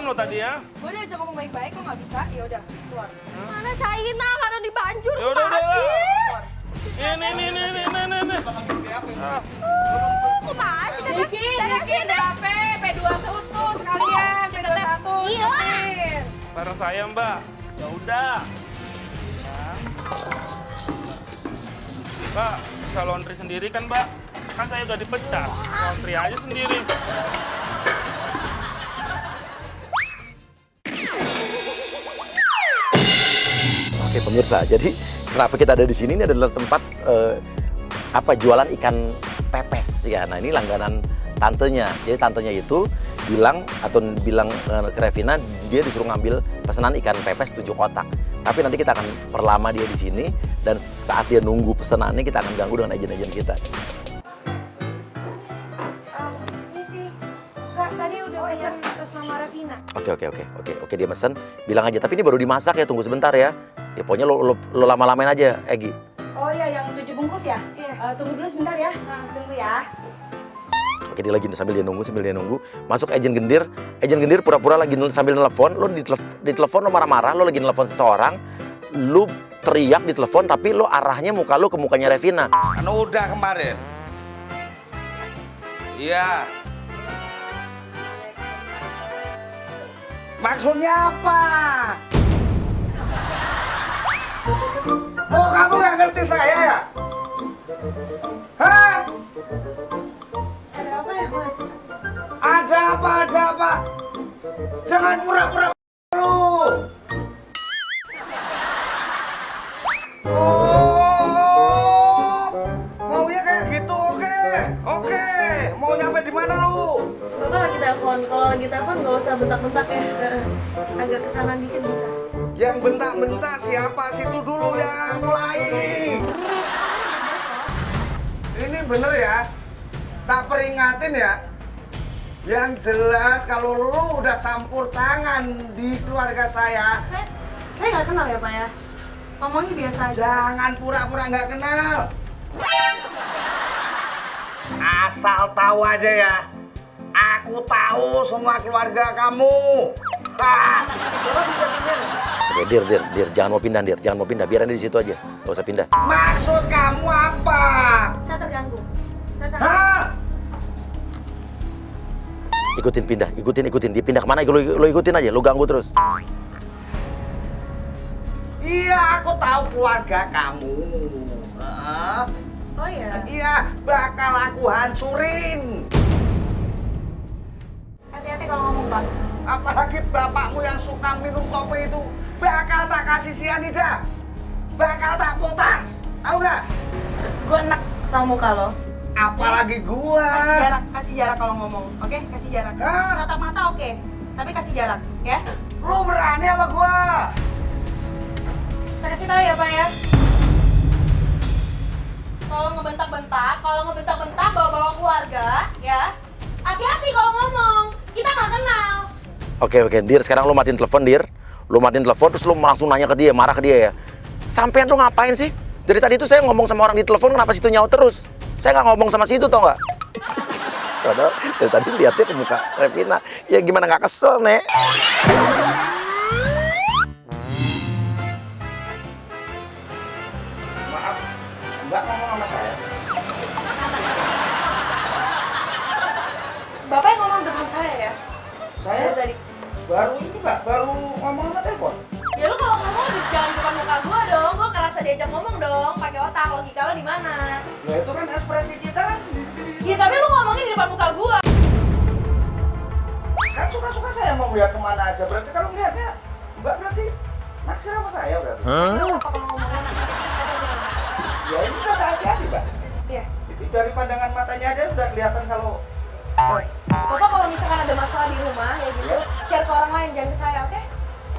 lo tadi ya. Gue udah ajak ngomong baik-baik, lo nggak bisa, ya udah keluar. Mana China, karena dibanjur, Ya udah, keluar. Ini. Kok masih tetep Bikin DP, P2 utuh sekalian, P21. Gila. Bareng saya Mbak. Ya udah. Mbak, bisa laundry sendiri kan Mbak? Kan saya udah dipecat. Laundry aja sendiri. Oke pemirsa, jadi kenapa kita ada di sini? Ini adalah tempat jualan ikan pepes ya. Nah ini langganan tantenya. Jadi tantenya itu bilang ke Revina, dia disuruh ngambil pesanan ikan pepes 7 kotak. Tapi nanti kita akan perlama dia di sini dan saat dia nunggu pesanannya kita akan ganggu dengan agen-agen kita. Ini sih, Kak tadi udah pesan atas nama Revina. Oke, dia mesen, bilang aja. Tapi ini baru dimasak ya, tunggu sebentar ya. Ya pokoknya lo lama-lamain aja, Egi. Oh iya, yang 7 bungkus ya? Iya. Tunggu dulu sebentar ya. Tunggu ya. Oke, dia lagi sambil dia nunggu. Masuk agen gendir pura-pura lagi sambil nelpon. Lo di telepon lo marah-marah, lo lagi nelpon seseorang. Lo teriak di telepon tapi lo arahnya muka lo ke mukanya Revina. Kan udah kemarin. Iya. Maksudnya apa? Oh, kamu nggak ngerti saya ya? Hah? Ada apa ya, Mas? Ada apa? Jangan pura-pura lu. Oh, maunya kayak gitu, oke. Mau nyampe di mana lu? Bapak lagi telepon, kalau lagi telepon nggak usah bentak-bentak ya, agak kesana dikit bisa. Yang bentak-bentak siapa? Situ dulu yang mulai. Ini bener ya, tak peringatin ya. Yang jelas kalau lu udah campur tangan di keluarga saya, Saya nggak kenal ya Pak ya, ngomongnya biasa aja. jangan pura-pura nggak kenal. Asal tahu aja ya, aku tahu semua keluarga kamu. Bapak bisa pindah nggak? Oke, Dir, jangan mau pindah, biarin di situ aja, gak usah pindah. Maksud kamu apa? Saya terganggu. Saya sangat. Hah? Ikutin, dia pindah kemana, lo ikutin aja, lo ganggu terus. Iya, aku tahu keluarga kamu. Oh ya. Iya, bakal aku hancurin. Hati-hati kalau ngomong Pak. Apalagi bapakmu yang suka minum kopi itu, bakal tak kasih sianida, bakal tak potas, tahu nggak? Gue enak sama muka lo. Apalagi gua. Kasih jarak kalau ngomong, oke? Kasih jarak. Hah? Tatap mata oke, tapi kasih jarak, ya? Lu berani sama gua? Saya kasih tahu ya Pak ya. Kalau ngebentak-bentak bawa-bawa keluarga, ya? Hati-hati kalau ngomong, kita nggak kenal. Oke, Dir, sekarang lo matiin telepon, Dir. Lo matiin telepon, terus lo langsung nanya ke dia, marah ke dia ya. Sampean tuh ngapain sih? Dari tadi tuh saya ngomong sama orang di telepon, kenapa situ nyaut terus? Saya nggak ngomong sama situ, tau nggak? Padahal dari tadi lihatnya ke muka Revina. Ya gimana nggak kesel, Nek? Maaf, Mbak ngomong sama saya. Bapak yang ngomong depan saya ya? Saya Dari tadi. baru ini Mbak, baru ngomong sama telepon. Ya lu kalau ngomong jangan di depan muka gua dong, gua kerasa diajak ngomong dong, pakai otak, logika lo di mana? Ya itu kan ekspresi kita kan sendiri-sendiri. Ya tapi lu ngomongnya di depan muka gua. Kan suka-suka saya mau lihat kemana aja. Berarti kalau melihatnya Mbak berarti naksir sama saya berarti. Apa kalau ngomongnya? Ya ini udah hati-hati Mbak. Iya. Itu dari pandangan matanya aja sudah kelihatan kalau Bapak kalau misalkan ada masalah di rumah ya gitu, share ke orang lain, jangan ke saya, oke?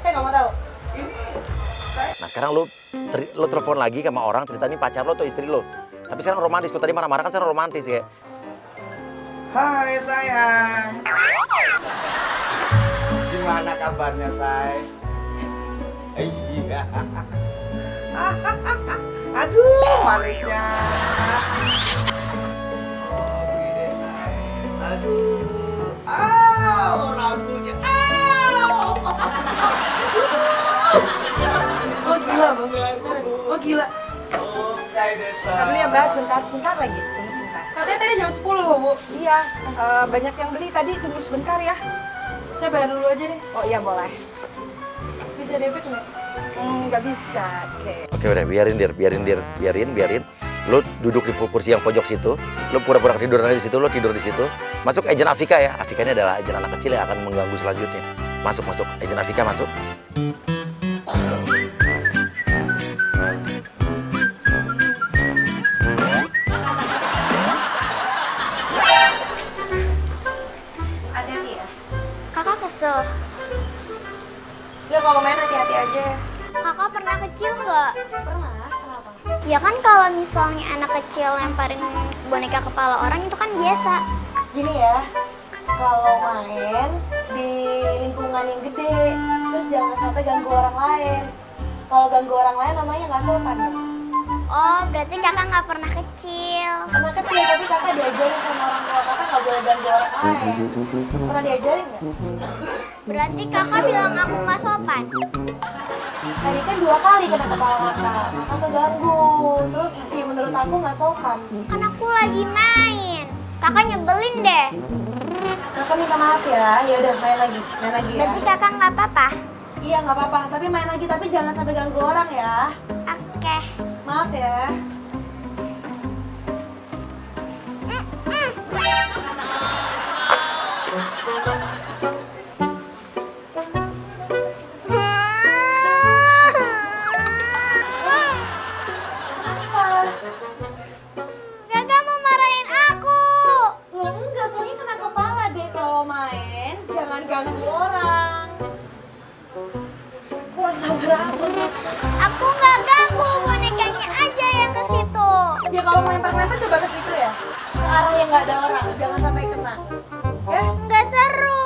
Saya nggak mau tahu. ini saya. Nah sekarang lo telepon lagi sama orang, cerita ini pacar lo atau istri lo. Tapi sekarang romantis, kok tadi marah-marah kan sekarang romantis ya. Hai sayang. Gimana kabarnya say? Iya. Aduh manisnya. Oh, gini say. Aduh. Rambutnya. Oh gila bos, serius. Oh gila. Kita beli ya mbak, sebentar lagi. Tunggu sebentar. Katanya tadi jam 10 loh bu. Iya, banyak yang beli tadi, tunggu sebentar ya. Saya bayar dulu aja deh. Oh iya boleh. Bisa debit nggak? Nggak bisa, Oke udah, biarin. Lu duduk di kursi yang pojok situ, lu pura-pura tidur di situ, lu tidur di situ. Masuk agent Afika ya. Afika ini adalah agent anak kecil yang akan mengganggu selanjutnya. Masuk. Agent Afika masuk. Hati-hati ya. Kakak kesel. Ya kalau main hati-hati aja. Kakak pernah kecil nggak? Pernah? Kenapa? Ya kan kalau misalnya anak kecil lemparin boneka kepala orang itu kan biasa. Gini ya, kalau main di lingkungan yang gede, terus jangan sampai ganggu orang lain. Kalau ganggu orang lain namanya nggak sopan. Oh, berarti kakak nggak pernah kecil. Anak kecil tapi kakak diajarin sama orang tua kakak nggak boleh ganggu orang lain. Pernah diajarin nggak? Berarti kakak bilang aku nggak sopan. Tadi kan 2 kali kena kepala kakak keganggu. Terus ya menurut aku nggak sopan. Kan aku lagi main. Kakak nyebelin deh. Kakak minta maaf ya. Ya udah main lagi ya. Berarti kakak nggak apa-apa. Iya nggak apa-apa. Tapi main lagi tapi jangan sampai ganggu orang ya. Oke. Maaf ya. Kakak mau marahin aku. Loh enggak, soalnya kena kepala deh kalau main. Jangan ganggu orang. Kurang sabar apa tuh? Aku nggak ganggu, bonekanya aja yang ke situ. Ya kalau mau lempar-lempar coba ke situ ya. Ke arah yang nggak ada orang, jangan sampai kena. Ya? Nggak seru.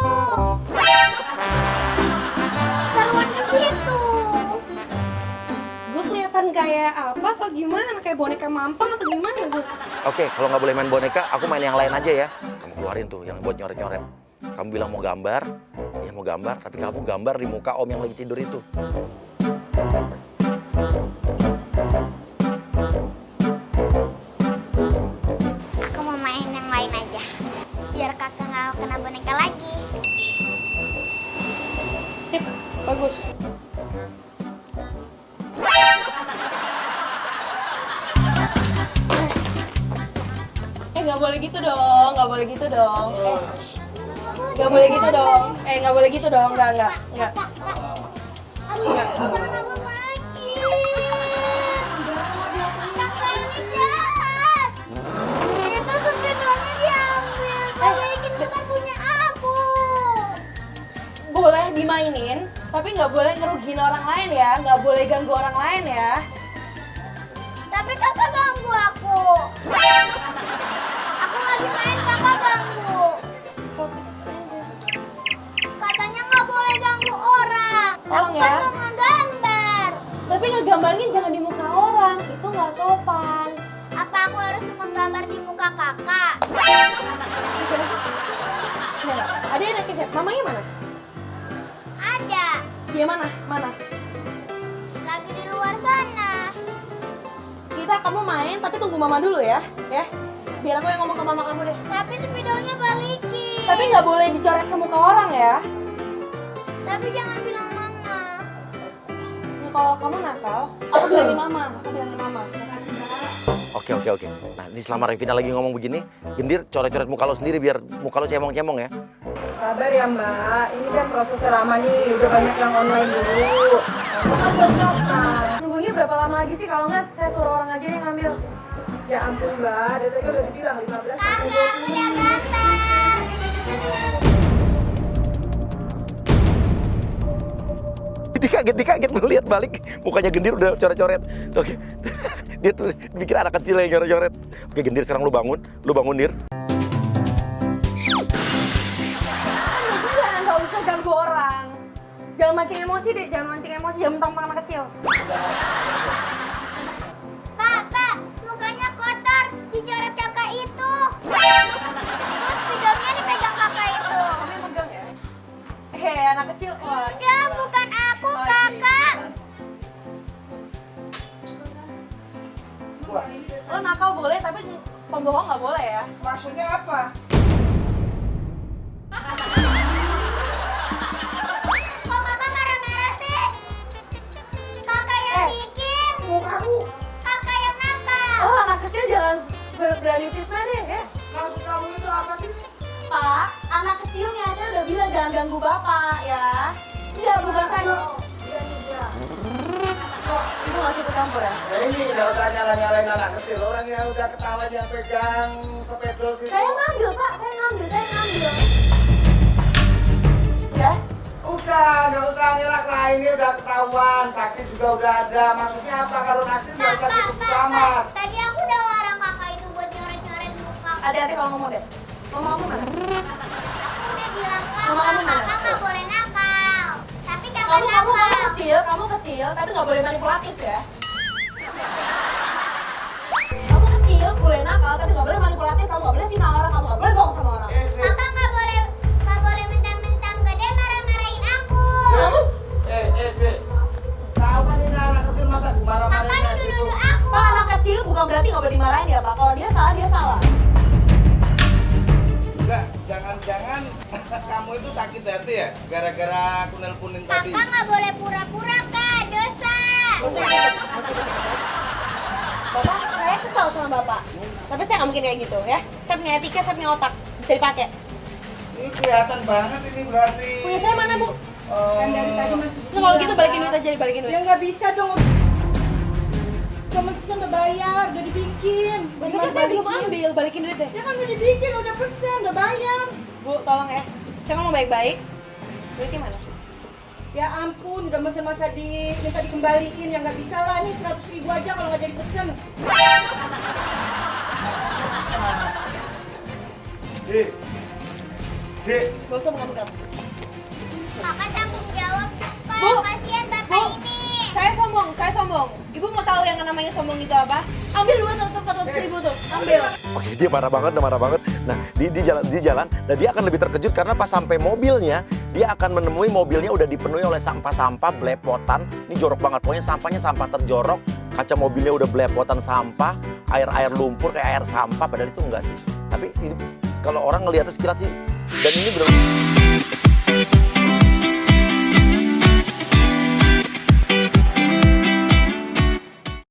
Seruan ke situ. Gue kelihatan kayak apa atau gimana? Kayak boneka mampang atau gimana gue? Oke, kalau nggak boleh main boneka, aku main yang lain aja ya. Kamu keluarin tuh yang buat nyoret-nyoret. Kamu bilang mau gambar, ya mau gambar, tapi kamu gambar di muka om yang lagi tidur itu. Aku mau main yang lain aja. Biar kakak nggak kena boneka lagi. Sip, bagus. Nggak boleh gitu dong, nggak boleh gitu dong. Nggak boleh gitu dong. Nggak boleh gitu dong, nggak. Aduh, jangan aku sakit. Kakak ini jahat. Itu sepedanya diambil. Kakak ini bukan punya aku. Boleh dimainin, tapi nggak boleh ngerugiin orang lain ya. Nggak boleh ganggu orang lain ya. Tapi kakak ganggu aku. Aku lagi main, kakak ganggu. How to explain this? Katanya nggak boleh ganggu orang. Tolong Aku ya. kan mau ngegambar. Tapi ngegambarnya jangan di muka orang, itu nggak sopan. Apa aku harus menggambar di muka kakak? Ini siapa sih? Enggak. Ada yang nanya siapa? Mamanya mana? Ada. Dia mana? Mana? Lagi di luar sana. Kamu main, tapi tunggu mama dulu ya. Biar aku yang ngomong ke mama kamu deh. Tapi spidolnya balikin. Tapi nggak boleh dicoret ke muka orang ya. Tapi jangan bilang mama. Nih kalau kamu nakal, aku bilangin mama. Oke. Nah, ini selama Revina lagi ngomong begini, Gendir coret-coret muka lo sendiri biar muka lo cemong-cemong ya. Sabar ya mbak, ini kan prosesnya lama nih, udah banyak yang online dulu. Kan belum daftar. Nunggunya berapa lama lagi sih? Kalau nggak saya suruh orang aja yang ngambil. Ya ampun mbak, dari tadi udah dibilang 15 sampai 20 menit. Dikaget melihat balik mukanya Gendir udah coret-coret. Oke. Dia tuh mikir anak kecil yang coret-coret. Oke Gendir, sekarang lu bangun Nir. Gila, nggak usah ganggu orang. Jangan mancing emosi deh, jangan mentang-mentang anak kecil. Pak, mukanya kotor, dicoret kakak itu. Terus spidolnya dipegang kakak itu. Kamu yang megang ya? Anak kecil. Wah. Enggak, bukan apa? Lo nakal boleh, tapi pembohong nggak boleh ya. Maksudnya apa? Kok kakak marah-marah sih? Kakak yang bikin. Mukaku. Kakak yang nakal. Oh, anak kecil jangan berani fitnah deh ya. Maksud kamu itu apa sih? Pak, anak kecilnya saya udah bilang jangan ganggu bapak ya. Enggak, bukan saya. Ibu ngasih ke campur ya? Ya ini nggak usah nyala-nyalain anak kecil. Orang yang udah ketahuan yang pegang sepedol situ. Saya ngambil Pak, saya ngambil. Ya? Udah, nggak usah nyelak lah. Ini udah ketahuan. Saksi juga udah ada. Maksudnya apa? Kalau saksi nggak usah gitu amat. Tadi aku udah larang kakak itu buat nyoret-nyoret muka. Hati-hati kalau ngomong deh. Ngomong kamu mana? Aku udah bilang Mama kamu mana? kakak nggak boleh nakal. Tapi kakak Kamu nakal. kecil, tapi nggak boleh manipulatif ya. Kamu kecil, boleh nakal, tapi nggak boleh manipulatif. Kamu nggak boleh fitnah orang, kamu nggak boleh bohong sama orang. Kakak nggak boleh mentang-mentang gede marah-marahin aku. Kamu, Dek. Tahu kan ini anak kecil masa Kakak dimarah-marahin kayak gitu? nuduh-nuduh aku. Pak, anak kecil bukan berarti nggak boleh dimarahin ya Pak. Kalau dia salah, dia salah. Enggak, jangan-jangan kamu itu sakit hati ya? Gara-gara aku nelponin tadi. Kakak nggak boleh pura-pura kak, dosa. Bapak, saya kesal sama Bapak. Tapi saya nggak mungkin kayak gitu ya. Saya punya etika, saya punya otak. Bisa dipakai. Ini kelihatan banget ini berarti. Punya saya mana, Bu? Kan dari tadi masih Nah, kalau gitu balikin duit aja, balikin duit. Ya nggak bisa dong. Udah mesen, udah bayar, udah dibikin. Tapi kan saya belum ambil, balikin duit deh. Ya kan udah dibikin, udah pesen, udah bayar. Bu, tolong ya. Saya ngomong baik-baik. Duitnya mana? Ya ampun, udah mesen masa minta dikembaliin. Ya nggak bisa lah, nih 100.000 aja kalau nggak jadi pesen. Dek. Gak usah mengambil. Kakak tanggung jawab. Bu, Kasihan bapak Bu, ini. saya sombong. Ibu mau tahu yang namanya sombong itu apa? Ambil dua 400.000 tuh, ambil. Oke, dia marah banget. Nah, di jalan, dan dia akan lebih terkejut karena pas sampai mobilnya, dia akan menemui mobilnya udah dipenuhi oleh sampah-sampah belepotan. Ini jorok banget, pokoknya sampahnya sampah terjorok, kaca mobilnya udah belepotan sampah, air lumpur kayak air sampah, padahal itu enggak sih. Tapi ini kalau orang ngelihatnya sekilas sih, dan ini benar